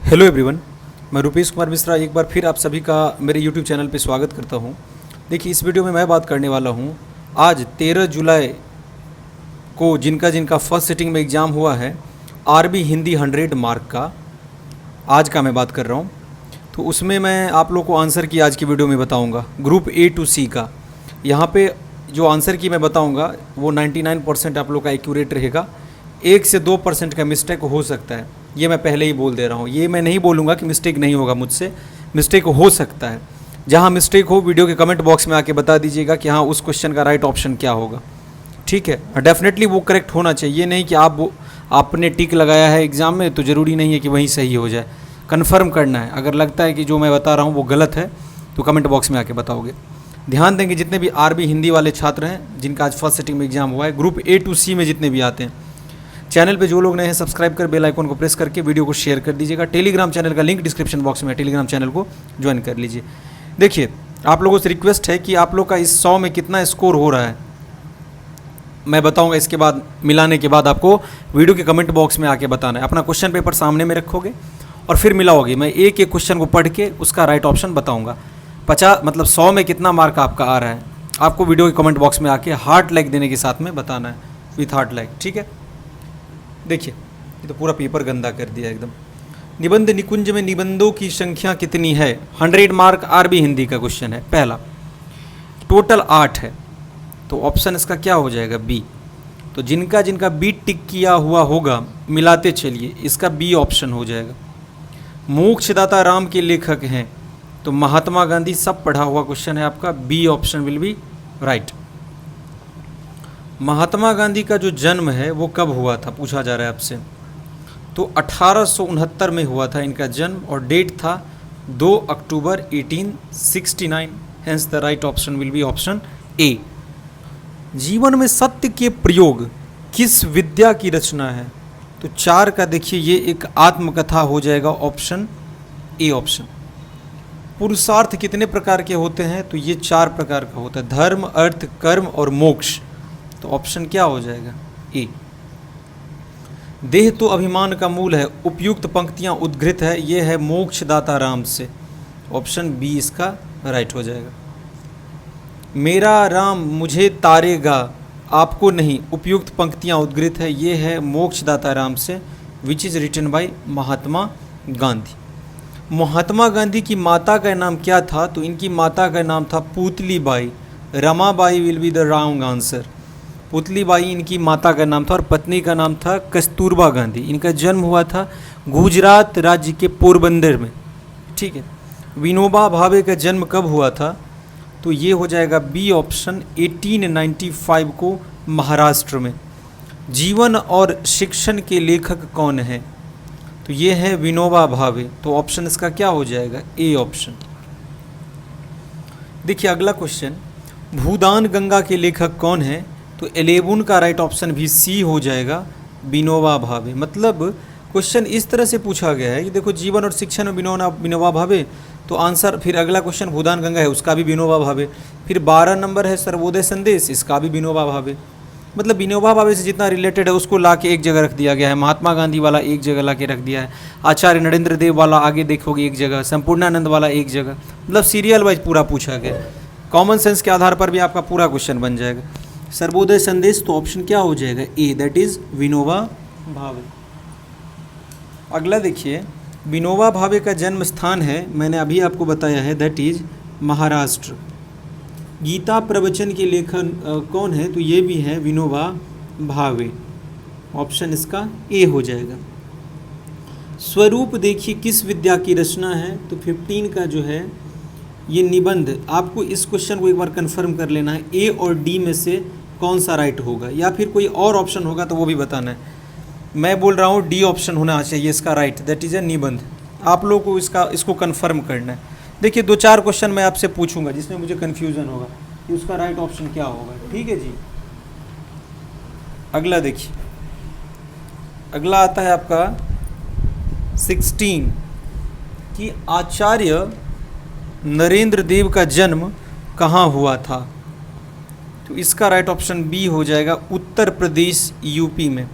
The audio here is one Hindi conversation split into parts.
हेलो एवरीवन, मैं रुपेश कुमार मिश्रा एक बार फिर आप सभी का मेरे यूट्यूब चैनल पे स्वागत करता हूं। देखिए, इस वीडियो में मैं बात करने वाला हूं आज 13 जुलाई को जिनका जिनका फर्स्ट सिटिंग में एग्ज़ाम हुआ है आरबी हिंदी 100 मार्क का, आज का मैं बात कर रहा हूं। तो उसमें मैं आप लोग को आंसर की आज की वीडियो में बताऊँगा ग्रुप ए टू सी का। यहाँ पर जो आंसर की मैं बताऊँगा वो 99% आप लोग का एक्यूरेट रहेगा। 1 से 2% का मिस्टेक हो सकता है, ये मैं पहले ही बोल दे रहा हूँ। ये मैं नहीं बोलूँगा कि मिस्टेक नहीं होगा, मुझसे मिस्टेक हो सकता है। जहाँ मिस्टेक हो वीडियो के कमेंट बॉक्स में आके बता दीजिएगा कि हाँ उस क्वेश्चन का राइट ऑप्शन क्या होगा, ठीक है। डेफिनेटली वो करेक्ट होना चाहिए, नहीं कि आपने टिक लगाया है एग्ज़ाम में तो ज़रूरी नहीं है कि वहीं सही हो जाए। कन्फर्म करना है। अगर लगता है कि जो मैं बता रहा हूँ वो गलत है तो कमेंट बॉक्स में आके बताओगे। ध्यान देंगे जितने भी आरबी हिंदी वाले छात्र हैं जिनका आज फर्स्ट सिटिंग में एग्ज़ाम हुआ है, ग्रुप ए टू सी में जितने भी आते हैं, चैनल पे जो लोग नए हैं सब्सक्राइब कर बेल आइकन को प्रेस करके वीडियो को शेयर कर दीजिएगा। टेलीग्राम चैनल का लिंक डिस्क्रिप्शन बॉक्स में है, टेलीग्राम चैनल को ज्वाइन कर लीजिए। देखिए, आप लोगों से रिक्वेस्ट है कि आप लोग का इस 100 में कितना स्कोर हो रहा है मैं बताऊंगा। इसके बाद मिलाने के बाद आपको वीडियो के कमेंट बॉक्स में आके बताना है। अपना क्वेश्चन पेपर सामने में रखोगे और फिर मिलाओगे। मैं एक एक क्वेश्चन को पढ़ के उसका राइट ऑप्शन बताऊँगा। 100 में कितना मार्क आपका आ रहा है आपको वीडियो के कमेंट बॉक्स में आके हार्ट लाइक देने के साथ में बताना है, विथ हार्ट लाइक, ठीक है। देखिए, ये तो पूरा पेपर गंदा कर दिया एकदम। निबंध निकुंज में निबंधों की संख्या कितनी है? 100 मार्क आरबी हिंदी का क्वेश्चन है पहला। टोटल 8 है, तो ऑप्शन इसका क्या हो जाएगा? बी। तो जिनका जिनका बी टिक किया हुआ होगा मिलाते चलिए, इसका बी ऑप्शन हो जाएगा। मोक्षदाता राम के लेखक हैं तो महात्मा गांधी, सब पढ़ा हुआ क्वेश्चन है आपका, B option will be right. Mahatma Gandhi का जो जन्म है वो कब हुआ था पूछा जा रहा है आपसे, तो 1869 में हुआ था इनका जन्म और डेट था 2 अक्टूबर 1869। Hence the right option will B option A. जीवन में सत्य के प्रयोग किस विद्या की रचना है? तो 4 का देखिए ये एक आत्मकथा हो जाएगा, ऑप्शन ए ऑप्शन। पुरुषार्थ कितने प्रकार के होते हैं? तो ये 4 प्रकार का होता है, धर्म, अर्थ, कर्म और मोक्ष। तो ऑप्शन क्या हो जाएगा? ए। देह तो अभिमान का मूल है, उपयुक्त पंक्तियां उद्धृत है, ये है मोक्षदाता राम से। ऑप्शन बी इसका राइट हो जाएगा। मेरा राम मुझे तारेगा आपको नहीं, उपयुक्त पंक्तियां उद्धृत है, ये है मोक्षदाता राम से, which is written by Mahatma Gandhi. Mahatma Gandhi की माता का नाम क्या था? तो इनकी माता का नाम था Putli Bai. Ramabai will be the wrong answer. Putli Bai इनकी माता का नाम था और पत्नी का नाम था कस्तूरबा गांधी। इनका जन्म हुआ था गुजरात राज्य के पोरबंदर में, ठीक है। विनोबा भावे का जन्म कब हुआ था? तो ये हो जाएगा बी ऑप्शन, 1895 को महाराष्ट्र में। जीवन और शिक्षण के लेखक कौन हैं? तो ये है विनोबा भावे। तो ऑप्शन इसका क्या हो जाएगा? A option. देखिए अगला क्वेश्चन, भूदान गंगा के लेखक कौन है? तो 11 का राइट ऑप्शन भी सी हो जाएगा, विनोबा भावे। मतलब क्वेश्चन इस तरह से पूछा गया है कि देखो जीवन और शिक्षण में विनोबा भावे, तो आंसर फिर अगला क्वेश्चन भूदान गंगा है उसका भी विनोबा भावे। फिर 12 नंबर है सर्वोदय संदेश, इसका भी विनोबा भावे। मतलब विनोबा भावे से जितना रिलेटेड है उसको ला के एक जगह रख दिया गया है। महात्मा गांधी वाला एक जगह ला के रख दिया है, आचार्य नरेंद्र देव वाला आगे देखोगे एक जगह, संपूर्णानंद वाला एक जगह। मतलब सीरियल वाइज पूरा पूछा गया। कॉमन सेंस के आधार पर भी आपका पूरा क्वेश्चन बन जाएगा। सर्वोदय संदेश, तो ऑप्शन क्या हो जाएगा? ए, दैट इज विनोबा भावे। अगला देखिए, विनोबा भावे का जन्म स्थान है, मैंने अभी आपको बताया है, दैट इज महाराष्ट्र। गीता प्रवचन के लेखक कौन है? तो ये भी है विनोबा भावे। ऑप्शन इसका ए हो जाएगा। स्वरूप देखिए किस विद्या की रचना है? तो 15 का जो है ये निबंध, आपको इस क्वेश्चन को एक बार कंफर्म कर लेना है, ए और डी में से कौन सा राइट होगा, या फिर कोई और ऑप्शन होगा तो वो भी बताना है। मैं बोल रहा हूँ डी ऑप्शन होना चाहिए इसका राइट, दैट इज़ ए निबंध। आप लोगों को इसको कंफर्म करना है। देखिए 2-4 क्वेश्चन मैं आपसे पूछूंगा जिसमें मुझे कन्फ्यूज़न होगा कि उसका राइट ऑप्शन क्या होगा, ठीक है जी। अगला देखिए, अगला आता है आपका 16 कि आचार्य नरेंद्र देव का जन्म कहाँ हुआ था? तो इसका राइट ऑप्शन बी हो जाएगा, उत्तर प्रदेश यूपी में।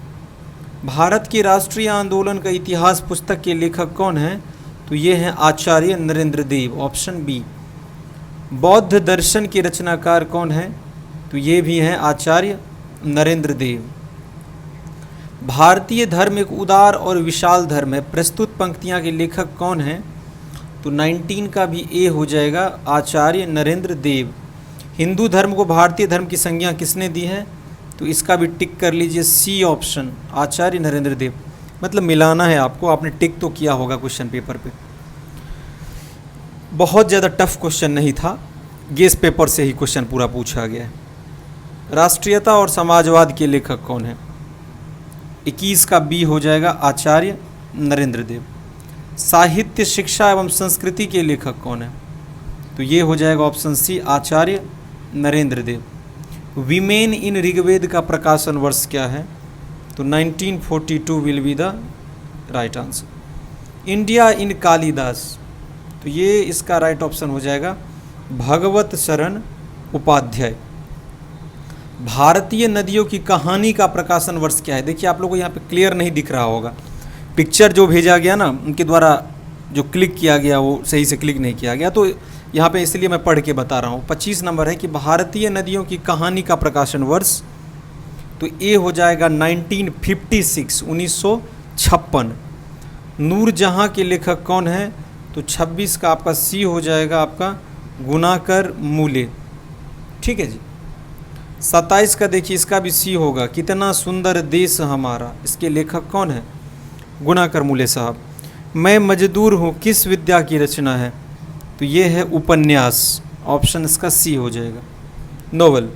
भारत के राष्ट्रीय आंदोलन का इतिहास पुस्तक के लेखक कौन हैं? तो ये हैं आचार्य नरेंद्र देव, ऑप्शन बी। बौद्ध दर्शन के रचनाकार कौन हैं? तो ये भी हैं आचार्य नरेंद्र देव। भारतीय धर्म एक उदार और विशाल धर्म है, प्रस्तुत पंक्तियाँ के लेखक कौन हैं? तो 19 का भी ए हो जाएगा, आचार्य नरेंद्र देव। हिंदू धर्म को भारतीय धर्म की संज्ञा किसने दी है? तो इसका भी टिक कर लीजिए, सी ऑप्शन, आचार्य नरेंद्र देव। मतलब मिलाना है आपको, आपने टिक तो किया होगा क्वेश्चन पेपर पे। बहुत ज़्यादा टफ क्वेश्चन नहीं था, गेस पेपर से ही क्वेश्चन पूरा पूछा गया है। राष्ट्रीयता और समाजवाद के लेखक कौन है? 21 का बी हो जाएगा, आचार्य नरेंद्र देव। साहित्य, शिक्षा एवं संस्कृति के लेखक कौन है? तो ये हो जाएगा option c, Acharya Narendra Dev. Women in Rigveda का प्रकाशन वर्ष क्या है? तो 1942 will be the right answer. India in Kalidasa, तो ये इसका राइट ऑप्शन हो जाएगा, भगवत शरण उपाध्याय। भारतीय नदियों की कहानी का प्रकाशन वर्ष क्या है? देखिए आप लोगों को यहाँ पे क्लियर नहीं दिख रहा होगा, पिक्चर जो भेजा गया ना उनके द्वारा जो क्लिक किया गया वो सही से क्लिक नहीं किया गया, तो यहाँ पे इसलिए मैं पढ़ के बता रहा हूँ। 25 नंबर है कि भारतीय नदियों की कहानी का प्रकाशन वर्ष, तो ए हो जाएगा 1956, 1956। नूरजहाँ के लेखक कौन है? तो 26 का आपका सी हो जाएगा, आपका गुनाकर मूले। ठीक है जी। 27 का देखिए, इसका भी सी होगा, कितना सुंदर देश हमारा, इसके लेखक कौन है? गुनाकर मूले साहब। मैं मजदूर हूँ किस विद्या की रचना है? तो ये है उपन्यास, ऑप्शन इसका सी हो जाएगा। नोवेल।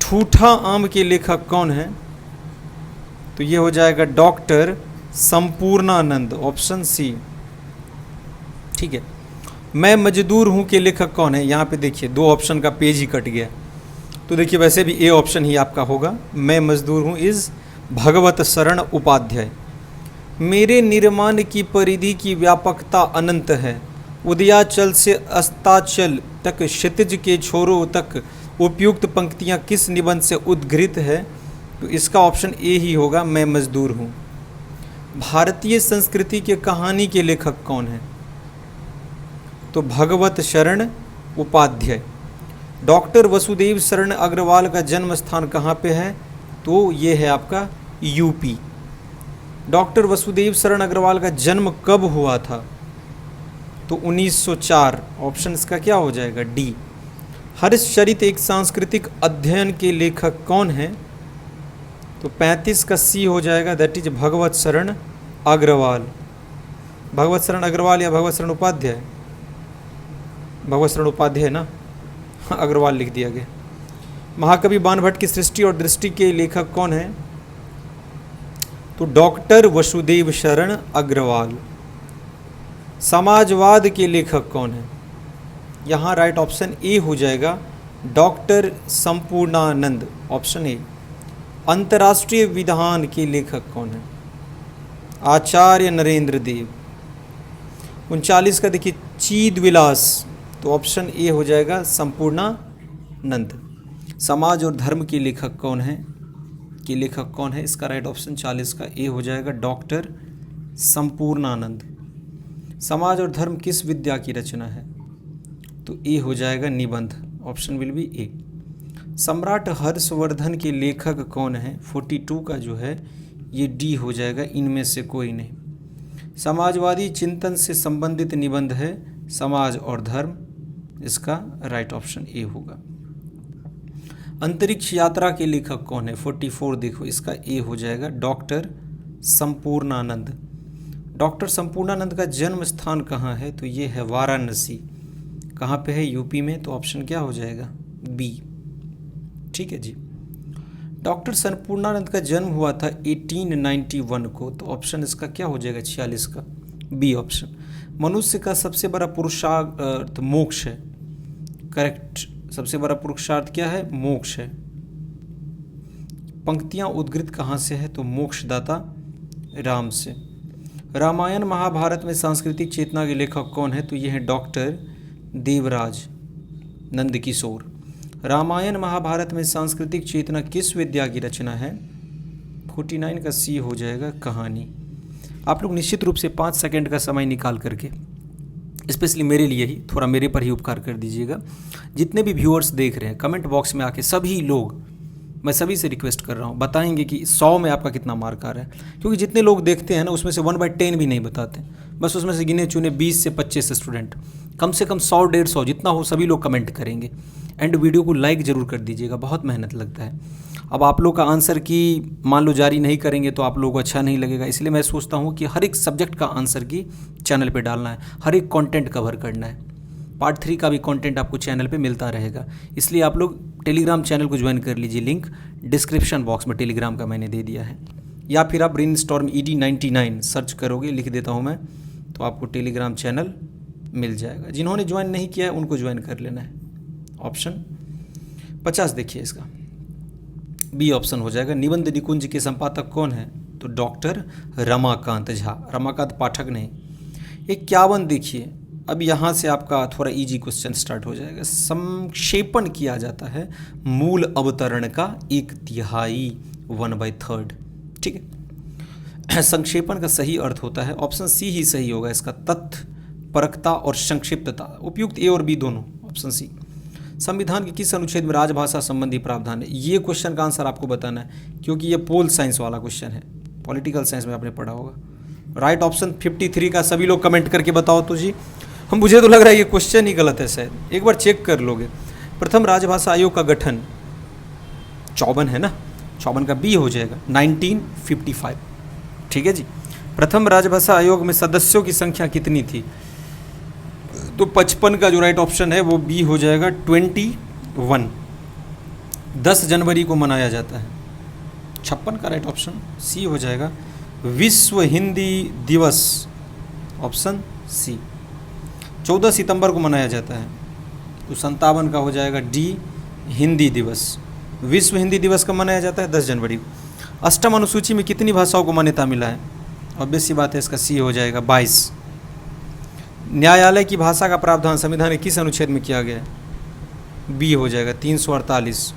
ठूठा आम के लेखक कौन है? तो ये हो जाएगा डॉक्टर संपूर्णानंद, ऑप्शन सी। ठीक है। मैं मजदूर हूँ के लेखक कौन है? यहाँ पे देखिए 2 ऑप्शन का पेज ही कट गया, तो देखिए वैसे भी ए ऑप्शन ही आपका होगा, मैं मजदूर हूँ इज भगवत शरण उपाध्याय। मेरे निर्माण की परिधि की व्यापकता अनंत है, उदयाचल से अस्ताचल तक क्षितिज के छोरों तक उपयुक्त पंक्तियाँ किस निबंध से उद्घृत है? तो इसका ऑप्शन ए ही होगा, मैं मजदूर हूँ। भारतीय संस्कृति के कहानी के लेखक कौन है? तो भगवत शरण उपाध्याय। डॉक्टर वसुदेव शरण अग्रवाल का जन्म स्थान कहाँ पे है? तो ये है आपका यूपी। डॉक्टर वसुदेव शरण अग्रवाल का जन्म कब हुआ था? तो 1904, ऑप्शन इसका क्या हो जाएगा, डी। हर्षचरित एक सांस्कृतिक अध्ययन के लेखक कौन है? तो 35 का सी हो जाएगा, दैट इज भगवत शरण अग्रवाल। भगवत शरण अग्रवाल या भगवत शरण उपाध्याय? भगवत शरण उपाध्याय ना, अग्रवाल लिख दिया गया। महाकवि बाणभट्ट की सृष्टि और दृष्टि के लेखक कौन है? तो डॉक्टर वसुदेव शरण अग्रवाल। समाजवाद के लेखक कौन है? यहाँ राइट ऑप्शन ए हो जाएगा, डॉक्टर संपूर्णानंद, ऑप्शन ए। अंतर्राष्ट्रीय विधान के लेखक कौन है? आचार्य नरेंद्र देव। 39 का देखिए चीद विलास, तो ऑप्शन ए हो जाएगा संपूर्णानंद। समाज और धर्म के लेखक कौन है? के लेखक कौन है? इसका राइट ऑप्शन 40 का ए हो जाएगा, डॉक्टर संपूर्णानंद। समाज और धर्म किस विद्या की रचना है? तो ए हो जाएगा निबंध, ऑप्शन विल बी ए। सम्राट हर्षवर्धन के लेखक कौन है? 42 का जो है ये डी हो जाएगा, इनमें से कोई नहीं। समाजवादी चिंतन से संबंधित निबंध है समाज और धर्म, इसका राइट ऑप्शन ए होगा। अंतरिक्ष यात्रा के लेखक कौन है? 44 देखो, इसका ए हो जाएगा, डॉक्टर संपूर्णानंद। डॉक्टर संपूर्णानंद का जन्म स्थान कहाँ है? तो ये है वाराणसी। कहाँ पे है? यूपी में, तो ऑप्शन क्या हो जाएगा, बी। ठीक है जी। डॉक्टर संपूर्णानंद का जन्म हुआ था 1891 को, तो ऑप्शन इसका क्या हो जाएगा, 46 का बी ऑप्शन। मनुष्य का सबसे बड़ा पुरुषार्थ मोक्ष है, करेक्ट। सबसे बड़ा पुरुषार्थ क्या है? मोक्ष है। पंक्तियाँ उद्गृत कहाँ से है? तो मोक्षदाता राम से। रामायण महाभारत में सांस्कृतिक चेतना के लेखक कौन है? तो ये है डॉक्टर देवराज नंदकिशोर। रामायण महाभारत में सांस्कृतिक चेतना किस विद्या की रचना है? 49 का सी हो जाएगा कहानी। आप लोग निश्चित रूप से 5 सेकंड का समय निकाल करके स्पेशली मेरे लिए ही, थोड़ा मेरे पर ही उपकार कर दीजिएगा। जितने भी व्यूअर्स देख रहे हैं कमेंट बॉक्स में आके सभी लोग, मैं सभी से रिक्वेस्ट कर रहा हूँ, बताएंगे कि 100 में आपका कितना मार्क आ रहा है। क्योंकि जितने लोग देखते हैं ना उसमें से 1/10 भी नहीं बताते, बस उसमें से गिने चुने 20 से 25 स्टूडेंट, कम से कम 100-150 जितना हो सभी लोग कमेंट करेंगे। एंड वीडियो को लाइक ज़रूर कर दीजिएगा, बहुत मेहनत लगता है। अब आप लोग का आंसर की मान लो जारी नहीं करेंगे तो आप लोगों को अच्छा नहीं लगेगा, इसलिए मैं सोचता हूँ कि हर एक सब्जेक्ट का आंसर की चैनल पे डालना है, हर एक कंटेंट कवर करना है। पार्ट 3 का भी कंटेंट आपको चैनल पे मिलता रहेगा, इसलिए आप लोग टेलीग्राम चैनल को ज्वाइन कर लीजिए। लिंक डिस्क्रिप्शन बॉक्स में टेलीग्राम का मैंने दे दिया है, या फिर आप ब्रेनस्टॉर्म ED99 सर्च करोगे, लिख देता हूँ मैं, तो आपको टेलीग्राम चैनल मिल जाएगा। जिन्होंने ज्वाइन नहीं किया है उनको ज्वाइन कर लेना है। ऑप्शन 50 देखिए, इसका बी ऑप्शन हो जाएगा। निबंध निकुंज के संपादक कौन है? तो डॉक्टर रमाकांत झा, रमाकांत पाठक नहीं। 51 देखिए, अब यहाँ से आपका थोड़ा इजी क्वेश्चन स्टार्ट हो जाएगा। संक्षेपण किया जाता है मूल अवतरण का 1/3, 1/3, ठीक है। संक्षेपण का सही अर्थ होता है, ऑप्शन सी ही सही होगा इसका, तथ्य परकता और संक्षिप्तता, उपयुक्त ए और बी दोनों, ऑप्शन सी। संविधान के किस अनुच्छेद में राजभाषा संबंधी प्रावधान है? ये क्वेश्चन का आंसर आपको बताना है, क्योंकि ये पोल साइंस वाला क्वेश्चन है, पॉलिटिकल साइंस में आपने पढ़ा होगा। राइट ऑप्शन 53 का सभी लोग कमेंट करके बताओ तो जी। हम मुझे तो लग रहा है ये क्वेश्चन ही गलत है शायद, एक बार चेक कर लोगे। प्रथम राजभाषा आयोग का गठन 54 है ना, 54 का बी हो जाएगा, 1955, ठीक है जी। प्रथम राजभाषा आयोग में सदस्यों की संख्या कितनी थी? तो 55 का जो राइट ऑप्शन है वो बी हो जाएगा, 21। 10 जनवरी को मनाया जाता है। 56 का राइट ऑप्शन सी हो जाएगा, विश्व हिंदी दिवस, ऑप्शन सी। 14 सितंबर को मनाया जाता है, तो 57 का हो जाएगा डी, हिंदी दिवस। विश्व हिंदी दिवस कब मनाया जाता है? 10 जनवरी को। अष्टम अनुसूची में कितनी भाषाओं को मान्यता मिला है? ऑब्वियस सी बात है, इसका सी हो जाएगा, 22। न्यायालय की भाषा का प्रावधान संविधान के किस अनुच्छेद में किया गया है? बी हो जाएगा, 348।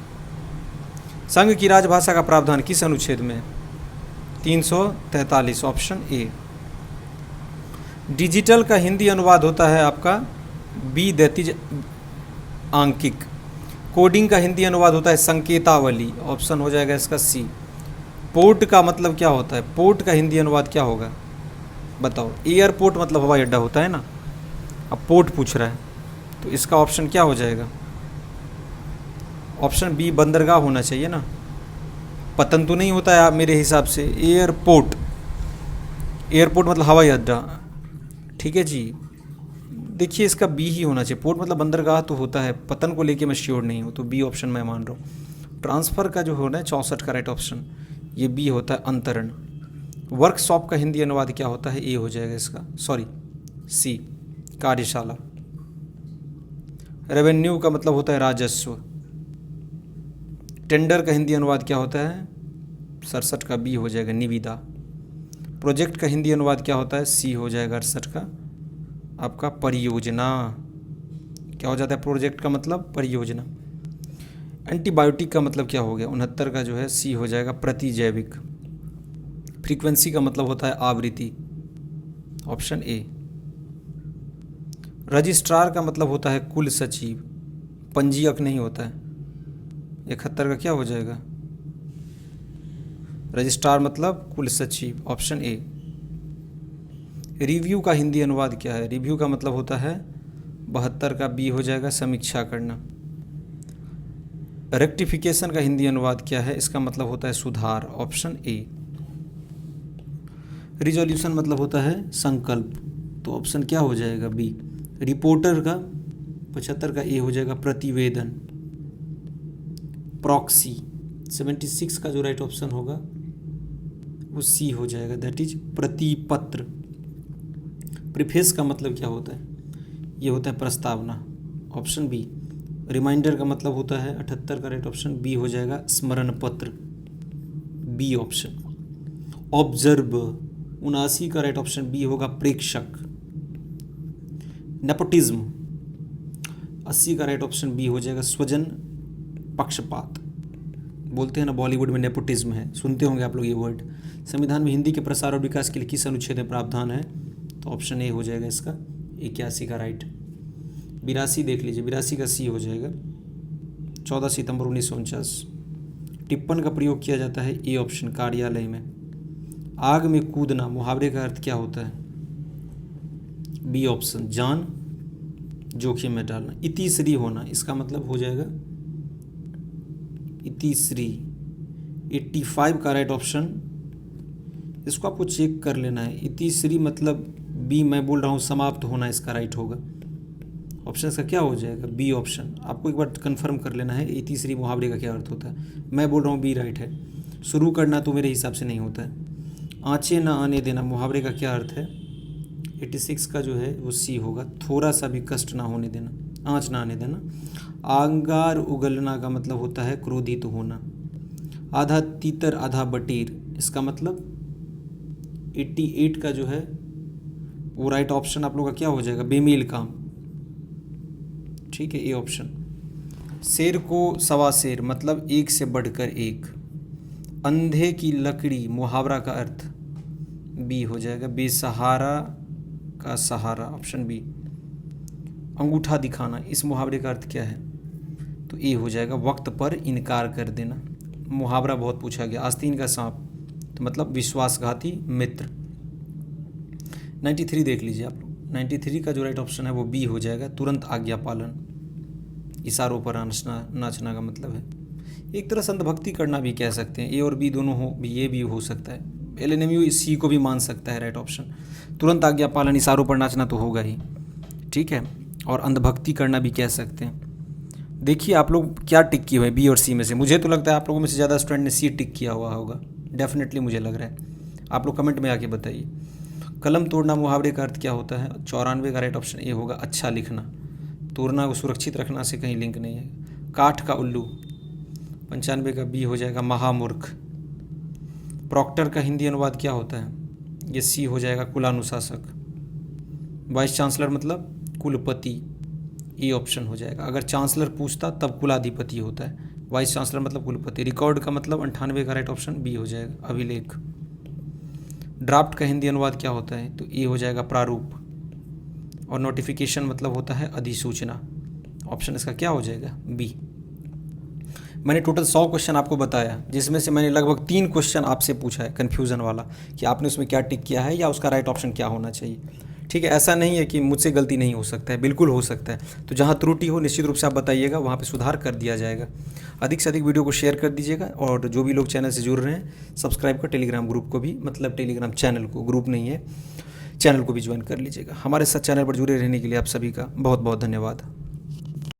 संघ की राजभाषा का प्रावधान किस अनुच्छेद में? 343, ऑप्शन ए। डिजिटल का हिंदी अनुवाद होता है आपका बी, दैतिज आंकिक। कोडिंग का हिंदी अनुवाद होता है संकेतावली, ऑप्शन हो जाएगा इसका सी। पोर्ट का मतलब क्या होता है? पोर्ट का हिंदी अनुवाद क्या होगा बताओ? एयरपोर्ट मतलब हवाई अड्डा होता है ना, अब पोर्ट पूछ रहा है, तो इसका ऑप्शन क्या हो जाएगा? ऑप्शन बी, बंदरगाह होना चाहिए ना, पतन तो नहीं होता है आप मेरे हिसाब से। एयरपोर्ट, एयरपोर्ट मतलब हवाई अड्डा, ठीक है जी। देखिए इसका बी ही होना चाहिए, पोर्ट मतलब बंदरगाह तो होता है, पतन को लेके मैं श्योर नहीं हूँ, तो बी ऑप्शन मैं मान रहा हूँ। ट्रांसफ़र का जो होना है 64 का राइट ऑप्शन, ये बी होता है, अंतरण। वर्कशॉप का हिंदी अनुवाद क्या होता है? ए हो जाएगा इसका, सॉरी सी, कार्यशाला। रेवेन्यू का मतलब होता है राजस्व। टेंडर का हिंदी अनुवाद क्या होता है? 67 का बी हो जाएगा, निविदा। प्रोजेक्ट का हिंदी अनुवाद क्या होता है? सी हो जाएगा, 68 का आपका, परियोजना। क्या हो जाता है प्रोजेक्ट का मतलब? परियोजना। एंटीबायोटिक का मतलब क्या हो गया? 69 का जो है सी हो जाएगा, प्रतिजैविक। फ्रीक्वेंसी का मतलब होता है आवृत्ति, ऑप्शन ए। रजिस्ट्रार का मतलब होता है कुल सचिव, पंजीयक नहीं होता है। 71 का क्या हो जाएगा? रजिस्ट्रार मतलब कुल सचिव, ऑप्शन ए। रिव्यू का हिंदी अनुवाद क्या है? रिव्यू का मतलब होता है 72 का बी हो जाएगा, समीक्षा करना। रेक्टिफिकेशन का हिंदी अनुवाद क्या है? इसका मतलब होता है सुधार, ऑप्शन ए। रिजोल्यूशन मतलब होता है संकल्प, तो ऑप्शन क्या हो जाएगा? बी। रिपोर्टर का 75 का ए हो जाएगा, प्रतिवेदन। प्रॉक्सी 76 का जो राइट ऑप्शन होगा वो सी हो जाएगा, दैट इज प्रतिपत्र। प्रीफेस का मतलब क्या होता है? ये होता है प्रस्तावना, ऑप्शन बी। रिमाइंडर का मतलब होता है 78 का राइट ऑप्शन बी हो जाएगा, स्मरण पत्र, बी ऑप्शन। ऑब्जर्व 79 का राइट ऑप्शन बी होगा, प्रेक्षक। नेपोटिज्म 80 का राइट ऑप्शन बी हो जाएगा, स्वजन पक्षपात, बोलते हैं ना बॉलीवुड में नेपोटिज्म है, सुनते होंगे आप लोग ये वर्ड। संविधान में हिंदी के प्रसार और विकास के लिए किस अनुच्छेद में प्रावधान है? तो ऑप्शन ए हो जाएगा इसका 81 का राइट। 82 देख लीजिए, 82 का सी हो जाएगा 14 सितंबर 1949। टिप्पण का प्रयोग किया जाता है, ए ऑप्शन कार्यालय में। आग में कूदना मुहावरे का अर्थ क्या होता है? बी ऑप्शन जान जोखिम में डालना। इतिश्री होना, इसका मतलब हो जाएगा इतिश्री। 85 का राइट ऑप्शन, इसको आपको चेक कर लेना है। इतिश्री मतलब बी, मैं बोल रहा हूँ समाप्त होना, इसका राइट होगा। ऑप्शन इसका क्या हो जाएगा? B option. आपको एक बार कंफर्म कर लेना है इतिश्री मुहावरे का क्या अर्थ होता है। मैं बोल रहा हूँ बी राइट है। शुरू करना तो मेरे हिसाब से नहीं होता है। आँचें ना आने देना मुहावरे का क्या अर्थ है? 86 का जो है वो सी होगा, थोड़ा सा भी कष्ट ना होने देना, आँच ना आने देना। आंगार उगलना का मतलब होता है क्रोधित होना। आधा तीतर आधा बटीर, इसका मतलब 88 का जो है वो राइट ऑप्शन आप लोग का क्या हो जाएगा? बेमेल काम। ठीक है, ए ऑप्शन। शेर को सवा शेर मतलब एक से बढ़कर एक। अंधे की लकड़ी मुहावरा का अर्थ, बी हो जाएगा बेसहारा का सहारा, ऑप्शन बी। अंगूठा दिखाना, इस मुहावरे का अर्थ क्या है? तो ए हो जाएगा वक्त पर इनकार कर देना। मुहावरा बहुत पूछा गया। आस्तीन का सांप तो मतलब विश्वासघाती मित्र। 93 देख लीजिए आप लोग। 93 का जो राइट ऑप्शन है वो बी हो जाएगा तुरंत आज्ञा पालन। इशारों पर नाचना का मतलब है। एक तरह से अंधभक्ति करना भी कह सकते हैं। ए और बी दोनों हो भी, ये भी हो सकता है। LNMU इस सी को भी मान सकता है राइट ऑप्शन। तुरंत आज्ञा पालन, इशारों पर नाचना तो होगा ही, ठीक है। और अंधभक्ति करना भी कह सकते हैं। देखिए आप लोग क्या टिक किए हुए बी और सी में से। मुझे तो लगता है आप लोगों में से ज़्यादा स्टूडेंट ने सी टिक किया हुआ होगा, डेफिनेटली मुझे लग रहा है। आप लोग कमेंट में आके बताइए। कलम तोड़ना मुहावरे का अर्थ क्या होता है? 94 का राइट ऑप्शन ए होगा अच्छा लिखना। तोड़ना को सुरक्षित रखना से कहीं लिंक नहीं है। काठ का उल्लू, 95 का बी हो जाएगा महामूर्ख। प्रॉक्टर का हिंदी अनुवाद क्या होता है? ये सी हो जाएगा कुलानुशासक। वाइस चांसलर मतलब कुलपति, ए ऑप्शन हो जाएगा। अगर चांसलर पूछता तब कुलाधिपति होता है, वाइस चांसलर मतलब कुलपति। रिकॉर्ड का मतलब 98 का राइट ऑप्शन बी हो जाएगा अभिलेख। ड्राफ्ट का हिंदी अनुवाद क्या होता है? तो ए हो जाएगा प्रारूप। और नोटिफिकेशन मतलब होता है अधिसूचना, ऑप्शन इसका क्या हो जाएगा? बी। मैंने टोटल 100 क्वेश्चन आपको बताया, जिसमें से मैंने लगभग 3 क्वेश्चन आपसे पूछा है कन्फ्यूज़न वाला, कि आपने उसमें क्या टिक किया है या उसका राइट ऑप्शन क्या होना चाहिए। ठीक है, ऐसा नहीं है कि मुझसे गलती नहीं हो सकता है, बिल्कुल हो सकता है। तो जहाँ त्रुटि हो निश्चित रूप से आप बताइएगा, वहाँ पे सुधार कर दिया जाएगा। अधिक से अधिक वीडियो को शेयर कर दीजिएगा। और जो भी लोग चैनल से जुड़ रहे हैं सब्सक्राइब कर टेलीग्राम ग्रुप को भी, मतलब टेलीग्राम चैनल को, ग्रुप नहीं है, चैनल को भी ज्वाइन कर लीजिएगा। हमारे साथ चैनल पर जुड़े रहने के लिए आप सभी का बहुत बहुत धन्यवाद।